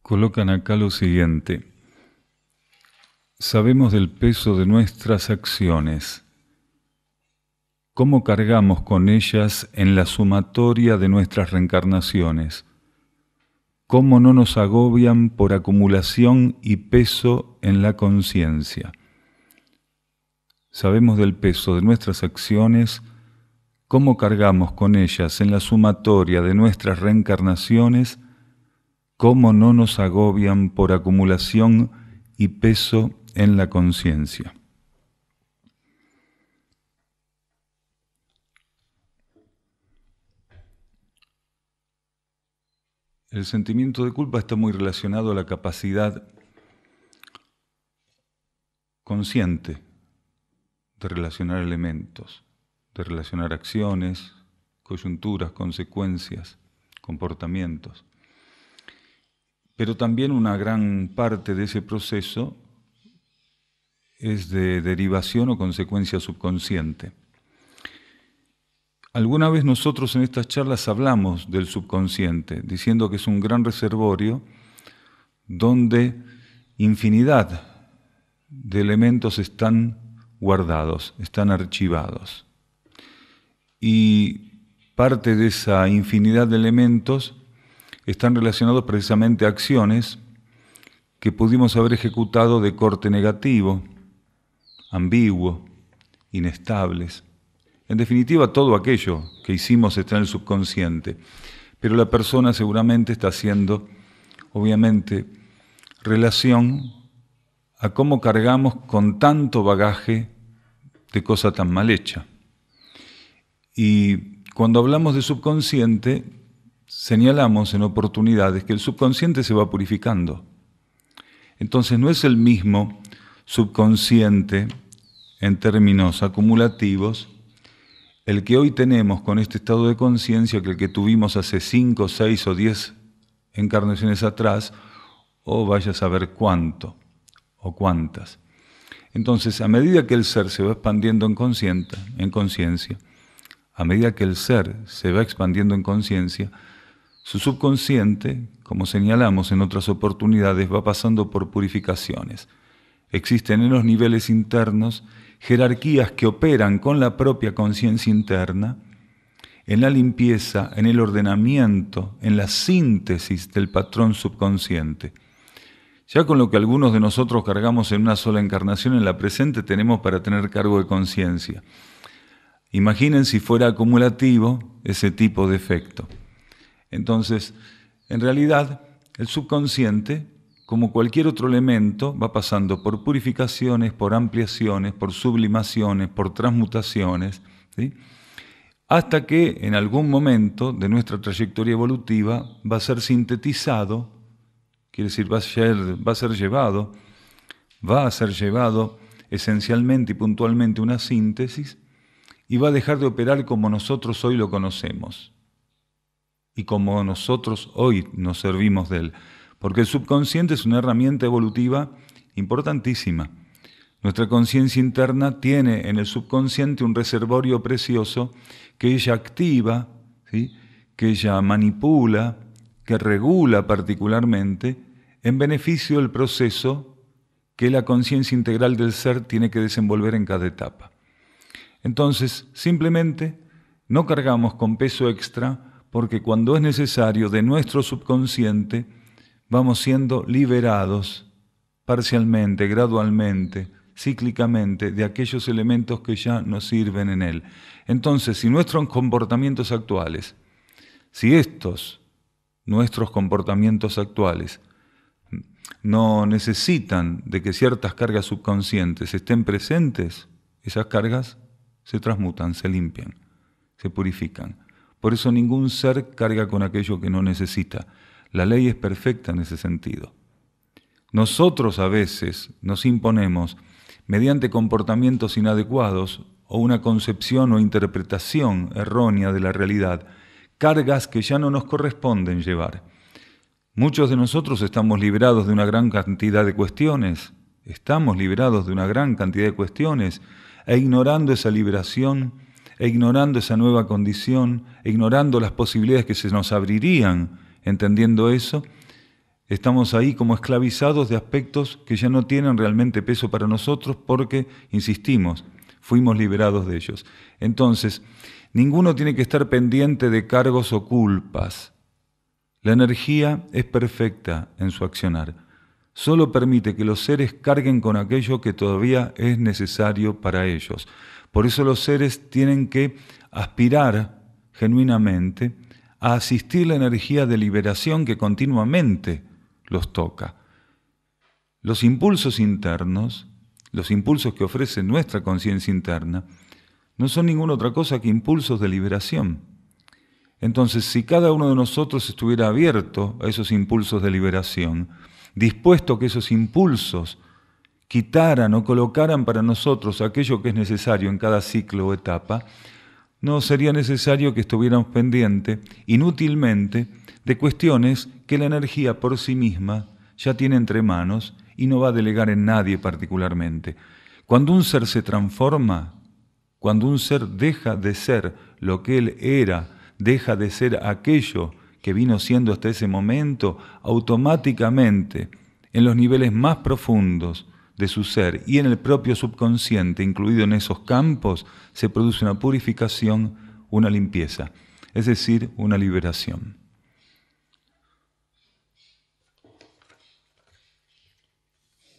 Colocan acá lo siguiente: sabemos del peso de nuestras acciones, cómo cargamos con ellas en la sumatoria de nuestras reencarnaciones, cómo no nos agobian por acumulación y peso en la conciencia. Sabemos del peso de nuestras acciones, cómo cargamos con ellas en la sumatoria de nuestras reencarnaciones, cómo no nos agobian por acumulación y peso en la conciencia. El sentimiento de culpa está muy relacionado a la capacidad consciente de relacionar elementos, de relacionar acciones, coyunturas, consecuencias, comportamientos. Pero también una gran parte de ese proceso es de derivación o consecuencia subconsciente. Alguna vez nosotros en estas charlas hablamos del subconsciente, diciendo que es un gran reservorio donde infinidad de elementos están guardados, están archivados. Y parte de esa infinidad de elementos están relacionados precisamente a acciones que pudimos haber ejecutado de corte negativo, ambiguo, inestables. En definitiva, todo aquello que hicimos está en el subconsciente, pero la persona seguramente está haciendo, obviamente, relación a cómo cargamos con tanto bagaje de cosa tan mal hecha. Y cuando hablamos de subconsciente, señalamos en oportunidades que el subconsciente se va purificando. Entonces no es el mismo subconsciente en términos acumulativos el que hoy tenemos con este estado de conciencia que el que tuvimos hace 5, 6 o 10 encarnaciones atrás, o vaya a saber cuánto o cuántas. Entonces, a medida que el ser se va expandiendo en conciencia, a medida que el ser se va expandiendo en conciencia, su subconsciente, como señalamos en otras oportunidades, va pasando por purificaciones. Existen en los niveles internos jerarquías que operan con la propia conciencia interna, en la limpieza, en el ordenamiento, en la síntesis del patrón subconsciente. Ya con lo que algunos de nosotros cargamos en una sola encarnación, en la presente tenemos para tener cargo de conciencia. Imaginen si fuera acumulativo ese tipo de efecto. Entonces, en realidad, el subconsciente, como cualquier otro elemento, va pasando por purificaciones, por ampliaciones, por sublimaciones, por transmutaciones, ¿sí? Hasta que en algún momento de nuestra trayectoria evolutiva va a ser sintetizado, quiere decir, va a ser llevado esencialmente y puntualmente una síntesis, y va a dejar de operar como nosotros hoy lo conocemos y como nosotros hoy nos servimos de él. Porque el subconsciente es una herramienta evolutiva importantísima. Nuestra conciencia interna tiene en el subconsciente un reservorio precioso que ella activa, ¿sí? Que ella manipula, que regula particularmente en beneficio del proceso que la conciencia integral del ser tiene que desenvolver en cada etapa. Entonces, simplemente no cargamos con peso extra porque cuando es necesario de nuestro subconsciente vamos siendo liberados parcialmente, gradualmente, cíclicamente de aquellos elementos que ya nos sirven en él. Entonces, si nuestros comportamientos actuales, nuestros comportamientos actuales no necesitan de que ciertas cargas subconscientes estén presentes, esas cargas se transmutan, se limpian, se purifican. Por eso ningún ser carga con aquello que no necesita. La ley es perfecta en ese sentido. Nosotros a veces nos imponemos, mediante comportamientos inadecuados o una concepción o interpretación errónea de la realidad, cargas que ya no nos corresponden llevar. Muchos de nosotros estamos liberados de una gran cantidad de cuestiones, e ignorando esa liberación, e ignorando esa nueva condición, e ignorando las posibilidades que se nos abrirían, entendiendo eso, Estamos ahí como esclavizados de aspectos que ya no tienen realmente peso para nosotros porque, insistimos, fuimos liberados de ellos. Entonces, ninguno tiene que estar pendiente de cargos o culpas. La energía es perfecta en su accionar. Solo permite que los seres carguen con aquello que todavía es necesario para ellos. Por eso los seres tienen que aspirar genuinamente a asistir la energía de liberación que continuamente los toca. Los impulsos internos, los impulsos que ofrece nuestra conciencia interna, no son ninguna otra cosa que impulsos de liberación. Entonces, si cada uno de nosotros estuviera abierto a esos impulsos de liberación, dispuesto a que esos impulsos quitaran o colocaran para nosotros aquello que es necesario en cada ciclo o etapa, no sería necesario que estuviéramos pendientes inútilmente de cuestiones que la energía por sí misma ya tiene entre manos y no va a delegar en nadie particularmente. Cuando un ser se transforma, cuando un ser deja de ser lo que él era, deja de ser aquello que vino siendo hasta ese momento, automáticamente en los niveles más profundos de su ser y en el propio subconsciente, incluido en esos campos, se produce una purificación, una limpieza, es decir, una liberación.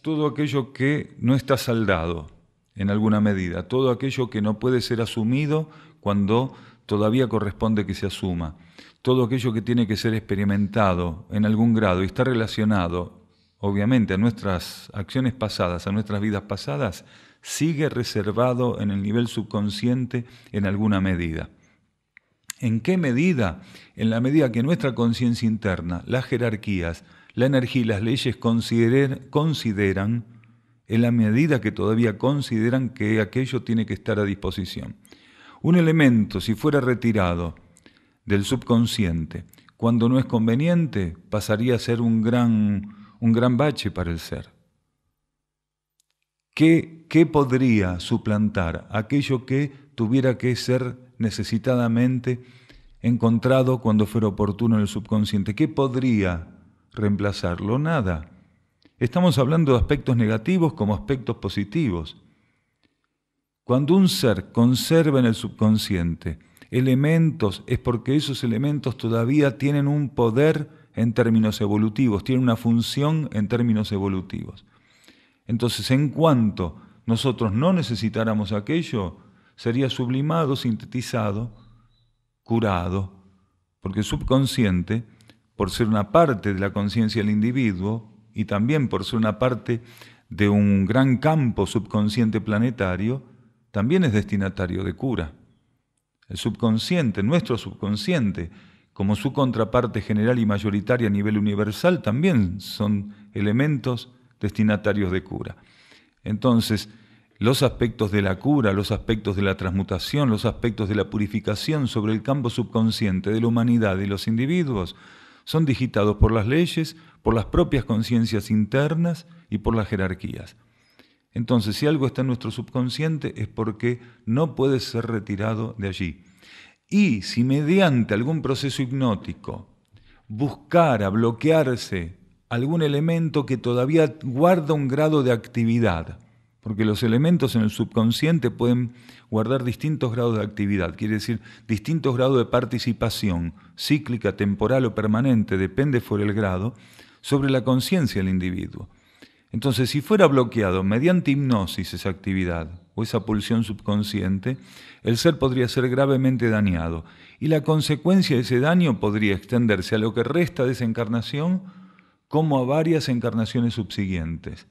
Todo aquello que no está saldado en alguna medida, todo aquello que no puede ser asumido cuando todavía corresponde que se asuma, todo aquello que tiene que ser experimentado en algún grado y está relacionado, obviamente, a nuestras acciones pasadas, a nuestras vidas pasadas, sigue reservado en el nivel subconsciente en alguna medida. ¿En qué medida? En la medida que nuestra conciencia interna, las jerarquías, la energía y las leyes consideran, en la medida que todavía consideran que aquello tiene que estar a disposición. Un elemento, si fuera retirado del subconsciente, cuando no es conveniente, pasaría a ser un gran bache para el ser. ¿Qué podría suplantar aquello que tuviera que ser necesitadamente encontrado cuando fuera oportuno en el subconsciente? ¿Qué podría reemplazarlo? Nada. Estamos hablando de aspectos negativos como aspectos positivos. Cuando un ser conserva en el subconsciente elementos, es porque esos elementos todavía tienen un poder en términos evolutivos, tienen una función en términos evolutivos. Entonces, en cuanto nosotros no necesitáramos aquello, sería sublimado, sintetizado, curado, porque el subconsciente, por ser una parte de la conciencia del individuo y también por ser una parte de un gran campo subconsciente planetario, también es destinatario de cura. El subconsciente, nuestro subconsciente, como su contraparte general y mayoritaria a nivel universal, también son elementos destinatarios de cura. Entonces, los aspectos de la cura, los aspectos de la transmutación, los aspectos de la purificación sobre el campo subconsciente de la humanidad y los individuos son digitados por las leyes, por las propias conciencias internas y por las jerarquías. Entonces, si algo está en nuestro subconsciente es porque no puede ser retirado de allí. Y si mediante algún proceso hipnótico buscara bloquearse algún elemento que todavía guarda un grado de actividad, porque los elementos en el subconsciente pueden guardar distintos grados de actividad, quiere decir distintos grados de participación cíclica, temporal o permanente, depende por el grado, sobre la conciencia del individuo. Entonces, si fuera bloqueado mediante hipnosis esa actividad o esa pulsión subconsciente, el ser podría ser gravemente dañado y la consecuencia de ese daño podría extenderse a lo que resta de esa encarnación como a varias encarnaciones subsiguientes.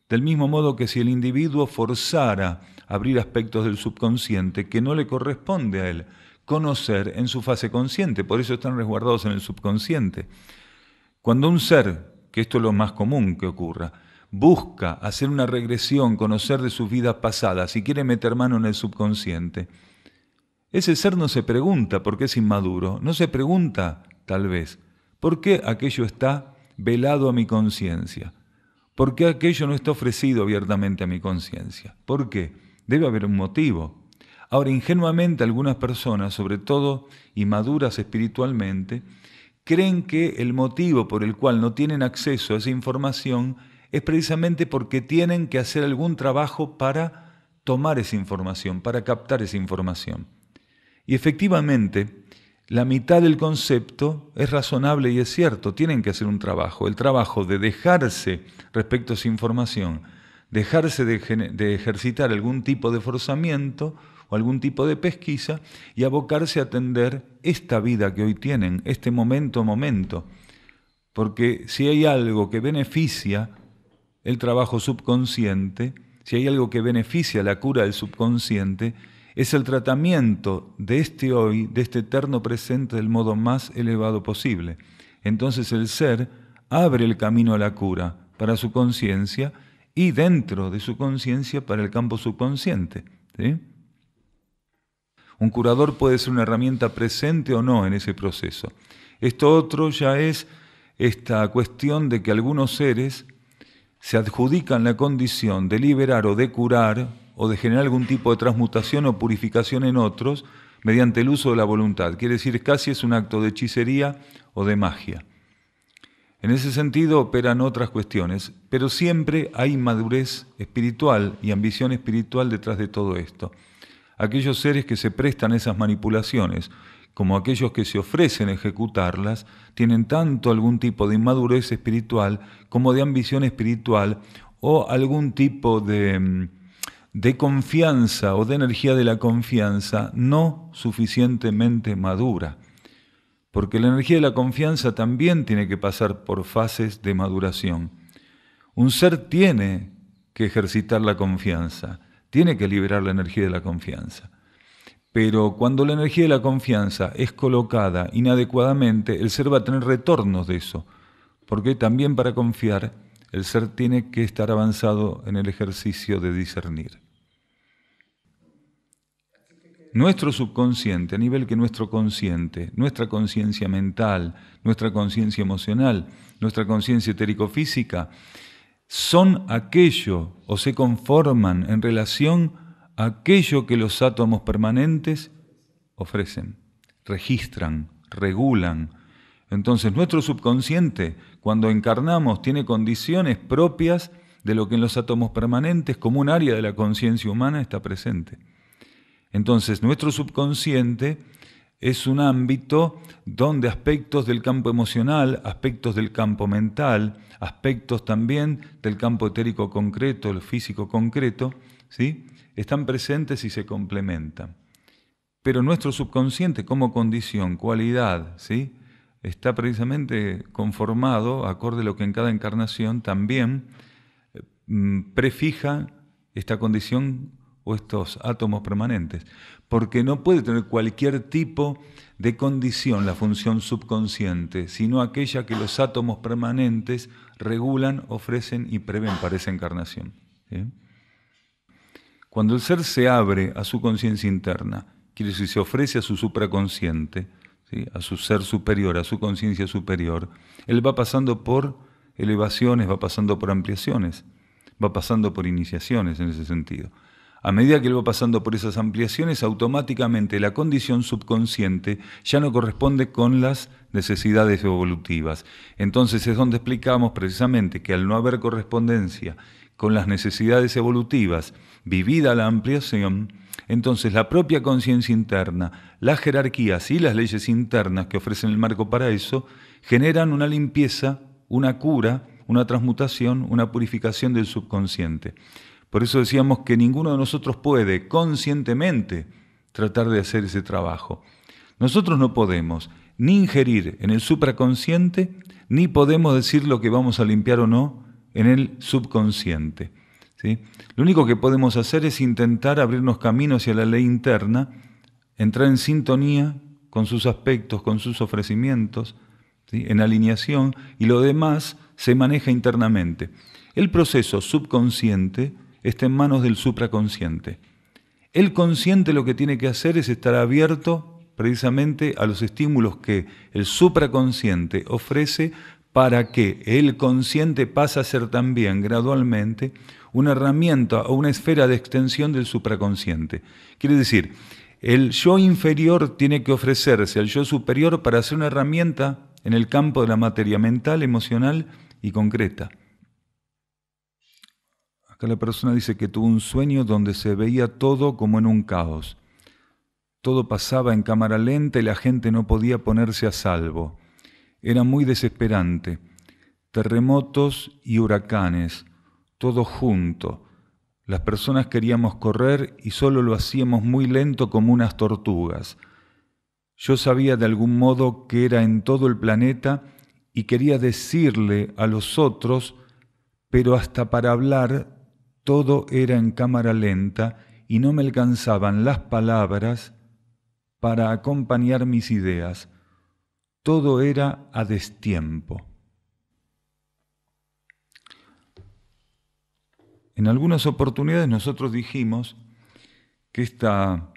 Del mismo modo que si el individuo forzara abrir aspectos del subconsciente que no le corresponde a él conocer en su fase consciente, por eso están resguardados en el subconsciente. Cuando un ser, que esto es lo más común que ocurra, busca hacer una regresión, conocer de sus vidas pasadas y quiere meter mano en el subconsciente, ese ser no se pregunta por qué es inmaduro, no se pregunta, tal vez, por qué aquello está velado a mi conciencia, por qué aquello no está ofrecido abiertamente a mi conciencia. ¿Por qué? Debe haber un motivo. Ahora, ingenuamente algunas personas, sobre todo inmaduras espiritualmente, creen que el motivo por el cual no tienen acceso a esa información es precisamente porque tienen que hacer algún trabajo para tomar esa información, para captar esa información. Y efectivamente, la mitad del concepto es razonable y es cierto, tienen que hacer un trabajo, el trabajo de dejarse respecto a esa información, dejarse de ejercitar algún tipo de forzamiento o algún tipo de pesquisa y abocarse a atender esta vida que hoy tienen, este momento a momento. Porque si hay algo que beneficia el trabajo subconsciente, si hay algo que beneficia la cura del subconsciente, es el tratamiento de este hoy, de este eterno presente del modo más elevado posible. Entonces el ser abre el camino a la cura para su conciencia y dentro de su conciencia para el campo subconsciente. ¿Sí? Un curador puede ser una herramienta presente o no en ese proceso. Esto otro ya es esta cuestión de que algunos seres se adjudican la condición de liberar o de curar o de generar algún tipo de transmutación o purificación en otros mediante el uso de la voluntad. Quiere decir, casi es un acto de hechicería o de magia. En ese sentido operan otras cuestiones, pero siempre hay madurez espiritual y ambición espiritual detrás de todo esto. Aquellos seres que se prestan a esas manipulaciones, como aquellos que se ofrecen a ejecutarlas, tienen tanto algún tipo de inmadurez espiritual como de ambición espiritual o algún tipo de confianza o de energía de la confianza no suficientemente madura. Porque la energía de la confianza también tiene que pasar por fases de maduración. Un ser tiene que ejercitar la confianza, tiene que liberar la energía de la confianza. Pero cuando la energía de la confianza es colocada inadecuadamente, el ser va a tener retornos de eso. Porque también para confiar, el ser tiene que estar avanzado en el ejercicio de discernir. Nuestro subconsciente, a nivel que nuestro consciente, nuestra conciencia mental, nuestra conciencia emocional, nuestra conciencia etérico-física, son aquello o se conforman en relación a aquello que los átomos permanentes ofrecen, registran, regulan. Entonces nuestro subconsciente, cuando encarnamos, tiene condiciones propias de lo que en los átomos permanentes, como un área de la conciencia humana, está presente. Entonces nuestro subconsciente es un ámbito donde aspectos del campo emocional, aspectos del campo mental, aspectos también del campo etérico concreto, el físico concreto, ¿sí?, están presentes y se complementan. Pero nuestro subconsciente como condición, cualidad, ¿sí?, está precisamente conformado, acorde a lo que en cada encarnación también prefija esta condición o estos átomos permanentes, porque no puede tener cualquier tipo de condición la función subconsciente, sino aquella que los átomos permanentes regulan, ofrecen y prevén para esa encarnación. ¿Sí? Cuando el ser se abre a su conciencia interna, quiere decir, se ofrece a su supraconsciente, ¿sí?, a su ser superior, a su conciencia superior, él va pasando por elevaciones, va pasando por ampliaciones, va pasando por iniciaciones en ese sentido. A medida que él va pasando por esas ampliaciones, automáticamente la condición subconsciente ya no corresponde con las necesidades evolutivas. Entonces es donde explicamos precisamente que al no haber correspondencia con las necesidades evolutivas, vivida la ampliación, entonces la propia conciencia interna, las jerarquías y las leyes internas que ofrecen el marco para eso, generan una limpieza, una cura, una transmutación, una purificación del subconsciente. Por eso decíamos que ninguno de nosotros puede conscientemente tratar de hacer ese trabajo. Nosotros no podemos ni ingerir en el supraconsciente, ni podemos decir lo que vamos a limpiar o no en el subconsciente. ¿Sí? Lo único que podemos hacer es intentar abrirnos camino hacia la ley interna, entrar en sintonía con sus aspectos, con sus ofrecimientos, ¿sí?, en alineación, y lo demás se maneja internamente. El proceso subconsciente está en manos del supraconsciente. El consciente lo que tiene que hacer es estar abierto precisamente a los estímulos que el supraconsciente ofrece para que el consciente pase a ser también gradualmente una herramienta o una esfera de extensión del supraconsciente. Quiere decir, el yo inferior tiene que ofrecerse al yo superior para ser una herramienta en el campo de la materia mental, emocional y concreta. Acá la persona dice que tuvo un sueño donde se veía todo como en un caos. Todo pasaba en cámara lenta y la gente no podía ponerse a salvo. Era muy desesperante. Terremotos y huracanes, todo junto. Las personas queríamos correr y solo lo hacíamos muy lento como unas tortugas. Yo sabía de algún modo que era en todo el planeta y quería decirle a los otros, pero hasta para hablar todo era en cámara lenta y no me alcanzaban las palabras para acompañar mis ideas. Todo era a destiempo. En algunas oportunidades nosotros dijimos que esta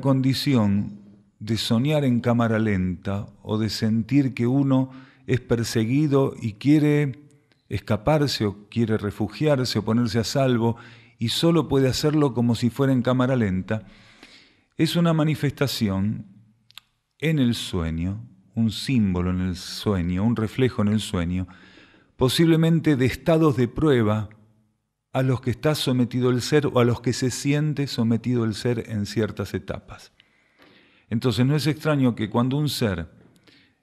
condición de soñar en cámara lenta o de sentir que uno es perseguido y quiere escaparse o quiere refugiarse o ponerse a salvo y solo puede hacerlo como si fuera en cámara lenta, es una manifestación en el sueño, un símbolo en el sueño, un reflejo en el sueño, posiblemente de estados de prueba a los que está sometido el ser o a los que se siente sometido el ser en ciertas etapas. Entonces no es extraño que cuando un ser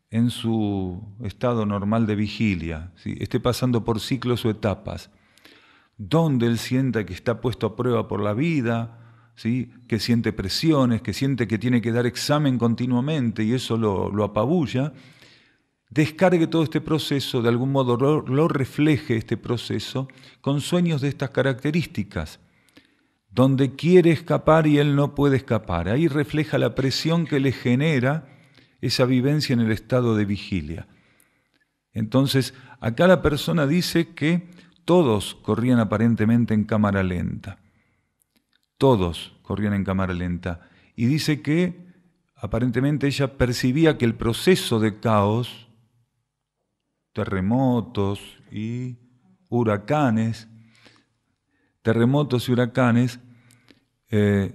en su estado normal de vigilia, ¿sí?, esté pasando por ciclos o etapas, donde él sienta que está puesto a prueba por la vida, ¿sí?, que siente presiones, que siente que tiene que dar examen continuamente y eso lo apabulla, descargue todo este proceso, de algún modo lo refleje este proceso con sueños de estas características, donde quiere escapar y él no puede escapar. Ahí refleja la presión que le genera esa vivencia en el estado de vigilia. Entonces, acá la persona dice que todos corrían aparentemente en cámara lenta. Todos corrían en cámara lenta. Y dice que aparentemente ella percibía que el proceso de caos, terremotos y huracanes,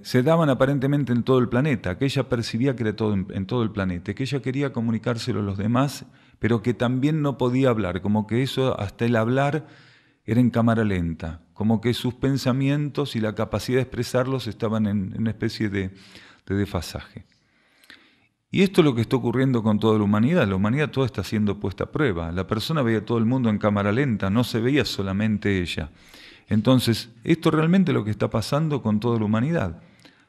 se daban aparentemente en todo el planeta, que ella percibía que era todo en todo el planeta, que ella quería comunicárselo a los demás, pero que también no podía hablar, como que eso, hasta el hablar, era en cámara lenta, como que sus pensamientos y la capacidad de expresarlos estaban en una especie de desfasaje. Y esto es lo que está ocurriendo con toda la humanidad toda está siendo puesta a prueba. La persona veía a todo el mundo en cámara lenta, no se veía solamente ella. Entonces, esto realmente es lo que está pasando con toda la humanidad.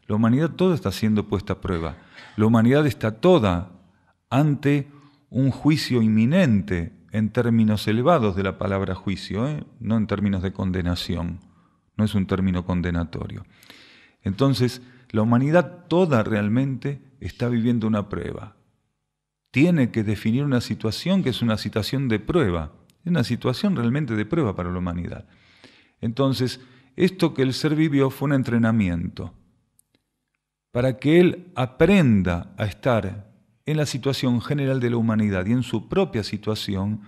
La humanidad toda está siendo puesta a prueba. La humanidad está toda ante un juicio inminente en términos elevados de la palabra juicio, no en términos de condenación, no es un término condenatorio. Entonces, la humanidad toda realmente está viviendo una prueba. Tiene que definir una situación que es una situación de prueba, es una situación realmente de prueba para la humanidad. Entonces, esto que el ser vivió fue un entrenamiento para que él aprenda a estar en la situación general de la humanidad y en su propia situación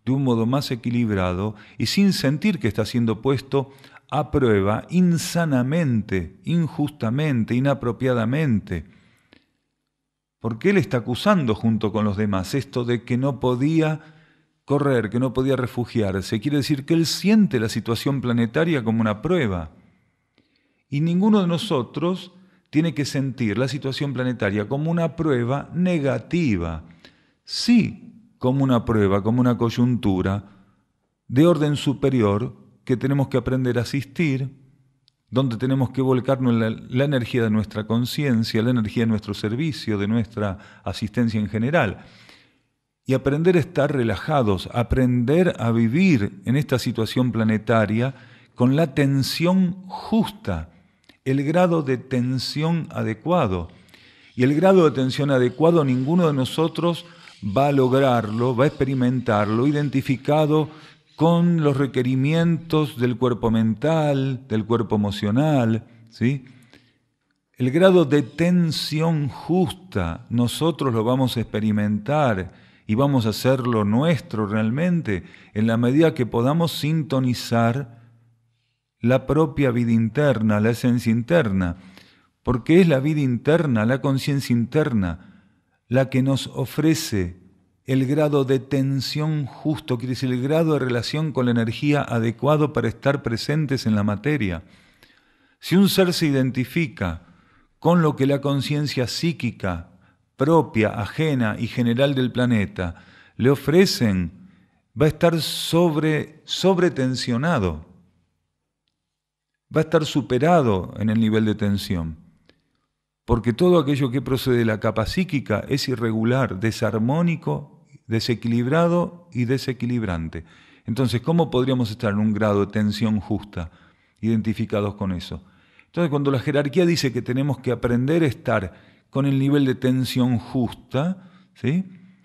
de un modo más equilibrado y sin sentir que está siendo puesto a prueba insanamente, injustamente, inapropiadamente. Porque él está acusando junto con los demás esto de que no podía correr, que no podía refugiarse. Quiere decir que él siente la situación planetaria como una prueba. Y ninguno de nosotros tiene que sentir la situación planetaria como una prueba negativa. Sí, como una prueba, como una coyuntura de orden superior que tenemos que aprender a asistir, donde tenemos que volcarnos la energía de nuestra conciencia, la energía de nuestro servicio, de nuestra asistencia en general. Y aprender a estar relajados, aprender a vivir en esta situación planetaria con la tensión justa, el grado de tensión adecuado. Y el grado de tensión adecuado ninguno de nosotros va a lograrlo, va a experimentarlo, identificado con los requerimientos del cuerpo mental, del cuerpo emocional, ¿sí? El grado de tensión justa nosotros lo vamos a experimentar y vamos a hacerlo nuestro realmente en la medida que podamos sintonizar la propia vida interna, la esencia interna, porque es la vida interna, la conciencia interna, la que nos ofrece el grado de tensión justo, quiere decir el grado de relación con la energía adecuado para estar presentes en la materia. Si un ser se identifica con lo que la conciencia psíquica propia, ajena y general del planeta le ofrecen, va a estar sobretensionado, va a estar superado en el nivel de tensión, porque todo aquello que procede de la capa psíquica es irregular, desarmónico, desequilibrado y desequilibrante. Entonces, ¿cómo podríamos estar en un grado de tensión justa, identificados con eso? Entonces, cuando la jerarquía dice que tenemos que aprender a estar con el nivel de tensión justa, ¿sí?,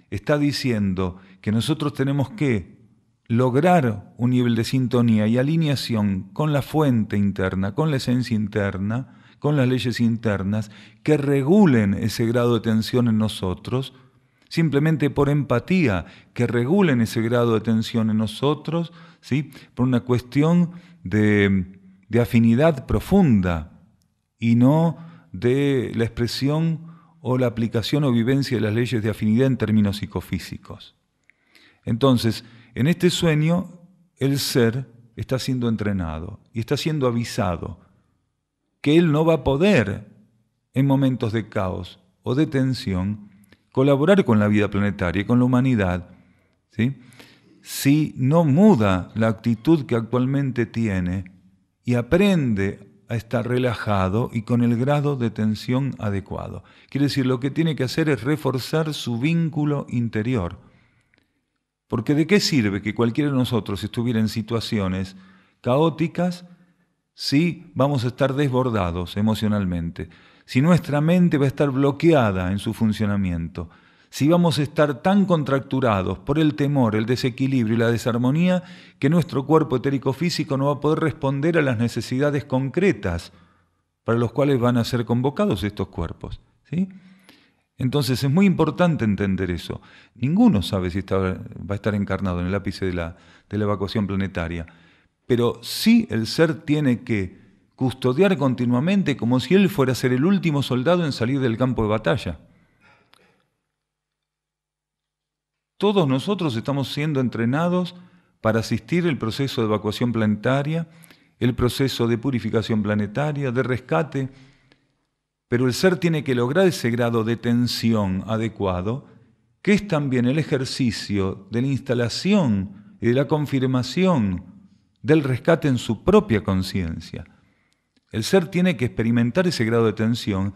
está diciendo que nosotros tenemos que lograr un nivel de sintonía y alineación con la fuente interna, con la esencia interna, con las leyes internas, que regulen ese grado de tensión en nosotros, simplemente por empatía, que regulen ese grado de tensión en nosotros, ¿sí?, por una cuestión de afinidad profunda y no de la expresión o la aplicación o vivencia de las leyes de afinidad en términos psicofísicos. Entonces, en este sueño, el ser está siendo entrenado y está siendo avisado que él no va a poder, en momentos de caos o de tensión, colaborar con la vida planetaria y con la humanidad, ¿sí?, si no muda la actitud que actualmente tiene y aprende a estar relajado y con el grado de tensión adecuado. Quiere decir, lo que tiene que hacer es reforzar su vínculo interior. Porque ¿de qué sirve que cualquiera de nosotros estuviera en situaciones caóticas si vamos a estar desbordados emocionalmente? Si nuestra mente va a estar bloqueada en su funcionamiento, si vamos a estar tan contracturados por el temor, el desequilibrio y la desarmonía, que nuestro cuerpo etérico físico no va a poder responder a las necesidades concretas para los cuales van a ser convocados estos cuerpos, ¿sí? Entonces es muy importante entender eso. Ninguno sabe si va a estar encarnado en el ápice de la evacuación planetaria, pero sí el ser tiene que custodiar continuamente como si él fuera a ser el último soldado en salir del campo de batalla. Todos nosotros estamos siendo entrenados para asistir el proceso de evacuación planetaria, el proceso de purificación planetaria, de rescate, pero el ser tiene que lograr ese grado de tensión adecuado, que es también el ejercicio de la instalación y de la confirmación del rescate en su propia conciencia. El ser tiene que experimentar ese grado de tensión,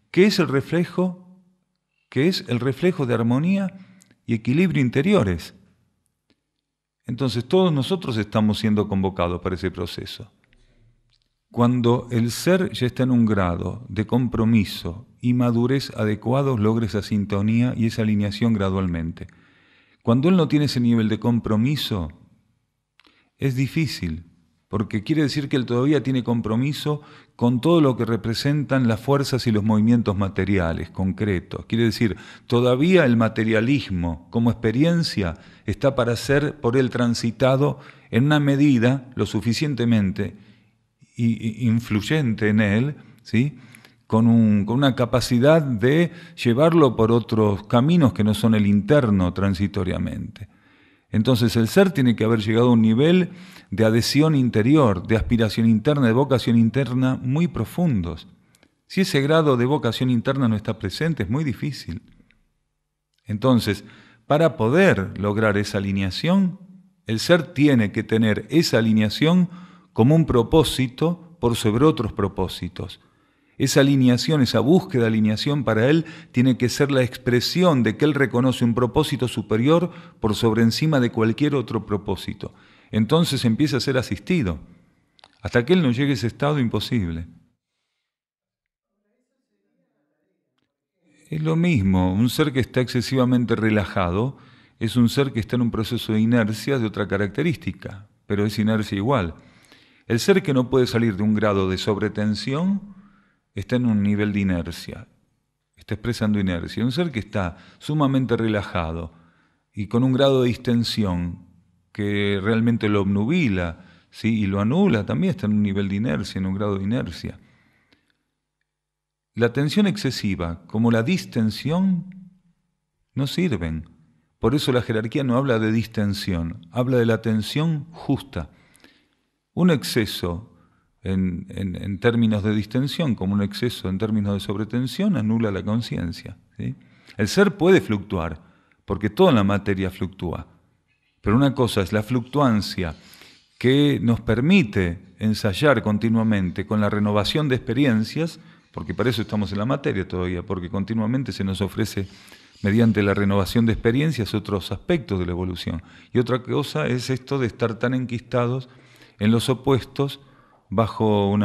que es el reflejo de armonía y equilibrio interiores. Entonces todos nosotros estamos siendo convocados para ese proceso. Cuando el ser ya está en un grado de compromiso y madurez adecuados, logra esa sintonía y esa alineación gradualmente. Cuando él no tiene ese nivel de compromiso, es difícil, porque quiere decir que él todavía tiene compromiso con todo lo que representan las fuerzas y los movimientos materiales, concretos. Quiere decir, todavía el materialismo como experiencia está para ser por él transitado en una medida lo suficientemente influyente en él, ¿sí?, con una capacidad de llevarlo por otros caminos que no son el interno transitoriamente. Entonces el ser tiene que haber llegado a un nivel de adhesión interior, de aspiración interna, de vocación interna muy profundos. Si ese grado de vocación interna no está presente, es muy difícil. Entonces, para poder lograr esa alineación, el ser tiene que tener esa alineación como un propósito por sobre otros propósitos. Esa alineación, esa búsqueda de alineación para él tiene que ser la expresión de que él reconoce un propósito superior por sobre encima de cualquier otro propósito. Entonces empieza a ser asistido. Hasta que él no llegue a ese estado, imposible. Es lo mismo, un ser que está excesivamente relajado es un ser que está en un proceso de inercia de otra característica, pero es inercia igual. El ser que no puede salir de un grado de sobretensión está en un nivel de inercia, está expresando inercia. Un ser que está sumamente relajado y con un grado de distensión que realmente lo obnubila, ¿sí?, y lo anula, también está en un nivel de inercia, en un grado de inercia. La tensión excesiva como la distensión no sirven, Por eso la jerarquía no habla de distensión, habla de la tensión justa. Un exceso en términos de distensión, como un exceso en términos de sobretensión, anula la conciencia, ¿sí? El ser puede fluctuar, porque toda la materia fluctúa. Pero una cosa es la fluctuancia que nos permite ensayar continuamente con la renovación de experiencias, porque para eso estamos en la materia todavía, porque continuamente se nos ofrece mediante la renovación de experiencias otros aspectos de la evolución. Y otra cosa es esto de estar tan enquistados en los opuestos bajo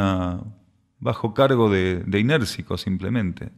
cargo de inércicos simplemente.